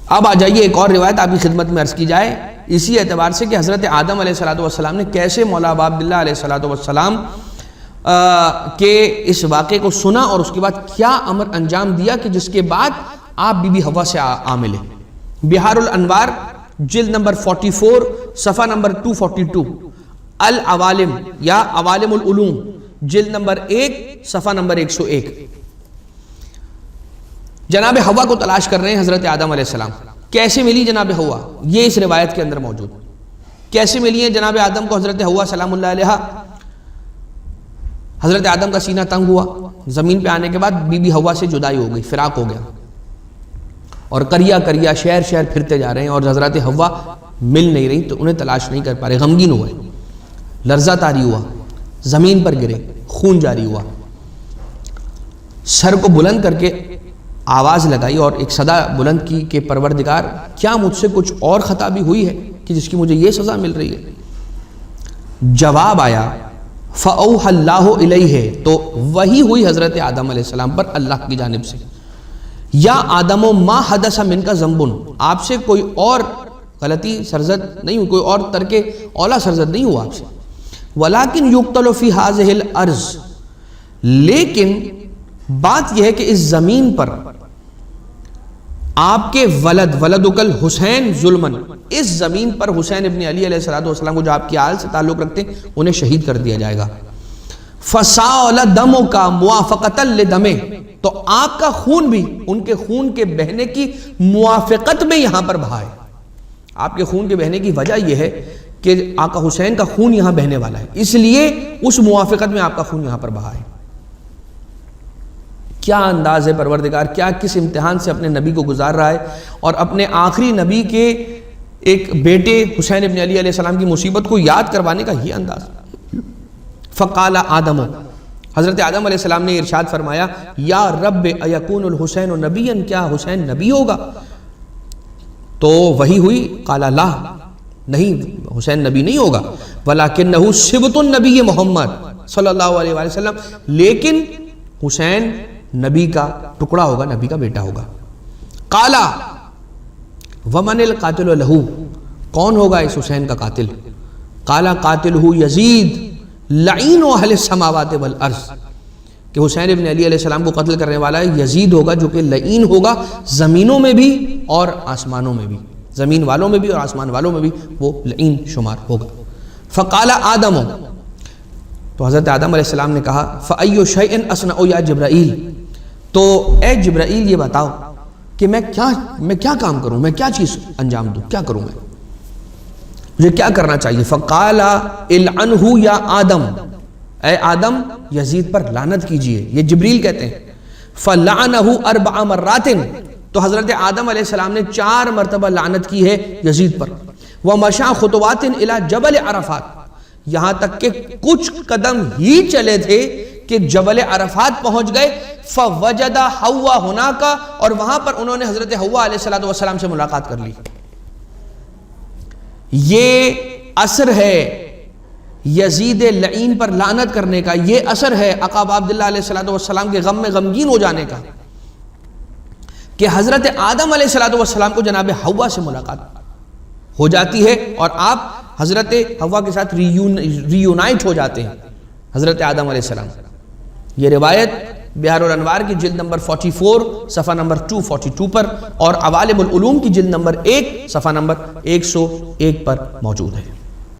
اب آ جائیے ایک اور روایت آپ کی خدمت میں عرض کی جائے اسی اعتبار سے کہ حضرت آدم علیہ السلام نے کیسے مولا ابا عبداللہ علیہ السلام کے اس واقعے کو سنا اور اس کے بعد کیا امر انجام دیا کہ جس کے بعد آپ بی بی حوا سے آ ملے۔ بہار الانوار جلد نمبر 44 صفحہ نمبر 242، العوالم یا عوالم العلوم جلد نمبر 1 صفحہ نمبر 101۔ جناب حوا کو تلاش کر رہے ہیں حضرت آدم علیہ السلام۔ کیسے ملی جناب حوا؟ یہ اس روایت کے اندر موجود۔ کیسے ملی ہے جناب آدم کو حضرت حوا سلام اللہ علیہا؟ حضرت آدم کا سینہ تنگ ہوا، زمین پہ آنے کے بعد بی بی حوا سے جدائی ہو گئی، فراق ہو گیا، اور کریا شہر پھرتے جا رہے ہیں اور حضرت حوا مل نہیں رہی تو انہیں تلاش نہیں کر پا رہے، غمگین ہوئے، لرزہ طاری ہوا، زمین پر گرے، خون جاری ہوا، سر کو بلند کر کے آواز لگائی اور ایک صدا بلند کی کہ پروردگار کیا مجھ سے کچھ اور خطا بھی ہوئی ہے کہ جس کی مجھے یہ سزا مل رہی ہے؟ جواب آیا فَأَوْحَى اللَّهُ إِلَيْهِ، تو وہی ہوئی حضرت آدم علیہ السلام پر اللہ کی جانب سے، یا آدم ما حدث منک ذنب، آپ سے کوئی اور غلطی سرزد نہیں ہوئی، کوئی اور ترک اولا سرزد نہیں ہوا آپ سے، وَلَكِنْ يُقْتَلُ فِي هَذِهِ الْأَرْضِ، لیکن بات یہ ہے کہ اس زمین پر آپ کے ولدک الحسین ظلمن، اس زمین پر حسین ابن علی علیہ السلام کو جو آپ کی آل سے تعلق رکھتے ہیں انہیں شہید کر دیا جائے گا۔ فَسَالَ دَمُكَ مُوَافَقَةً لِدَمِهِ، تو آپ کا خون بھی ان کے خون کے بہنے کی موافقت میں یہاں پر بہا ہے۔ آپ کے خون کے بہنے کی وجہ یہ ہے کہ آقا حسین کا خون یہاں بہنے والا ہے، اس لیے اس موافقت میں آپ کا خون یہاں پر بہا ہے۔ کیا انداز ہے پروردگار، کیا کس امتحان سے اپنے نبی کو گزار رہا ہے، اور اپنے آخری نبی کے ایک بیٹے حسین ابن علی علیہ السلام کی مصیبت کو یاد کروانے کا یہ انداز۔ فقال آدم، حضرت آدم علیہ السلام نے ارشاد فرمایا یا رب ایکون الحسین نبیا، کیا حسین نبی ہوگا؟ تو وہی ہوئی قال لا، نہیں حسین نبی نہیں ہوگا، ولکنہ صبت النبی محمد صلی اللہ علیہ وآلہ وسلم، لیکن حسین نبی کا ٹکڑا ہوگا، نبی کا بیٹا ہوگا۔ قالا ومن القاتل لہو، کون ہوگا اس حسین کا قاتل؟ قالا قاتلہ یزید لعین اہل السماوات والارض، کہ حسین ابن علی علیہ السلام کو قتل کرنے والا یزید ہوگا جو کہ لعین ہوگا زمینوں میں بھی اور آسمانوں میں بھی، زمین والوں میں بھی اور آسمان والوں میں بھی وہ لعین شمار ہوگا۔ فقال آدم، تو حضرت آدم علیہ السلام نے کہا فَأَيُّ شَيْءٍ أَصْنَعُ يَا جبرائیل، تو اے جبرائیل یہ بتاؤ کہ میں کیا کام کروں، میں کیا چیز انجام دوں، کیا کروں، میں مجھے کیا کرنا چاہیے؟ فقال العنہ یا آدم، اے آدم یزید پر لعنت کیجئے، یہ جبریل کہتے ہیں۔ فلعنہ 4 مرات، تو حضرت آدم علیہ السلام نے 4 مرتبہ لعنت کی ہے یزید پر۔ ومشى خطوات الى جبل عرفات، یہاں تک کہ کچھ قدم ہی چلے تھے کہ جبل عرفات پہنچ گئے۔ فوجد حوا ہناک، اور وہاں پر انہوں نے حضرت حوا علیہ السلام سے ملاقات کر لی۔ یہ اثر ہے یزید لعین پر لعنت کرنے کا، یہ اثر ہے آقا عبداللہ علیہ السلام کے غم میں غمگین ہو جانے کا، کہ حضرت آدم علیہ السلام کو جناب حوا سے ملاقات ہو جاتی ہے اور آپ حضرت حوا کے ساتھ ریونائٹ ہو جاتے ہیں حضرت آدم علیہ السلام۔ یہ روایت بہار الانوار کی جلد نمبر 44 صفحہ نمبر 242 پر اور عوالم العلوم کی جلد نمبر 1 صفحہ نمبر 101 پر موجود ہے۔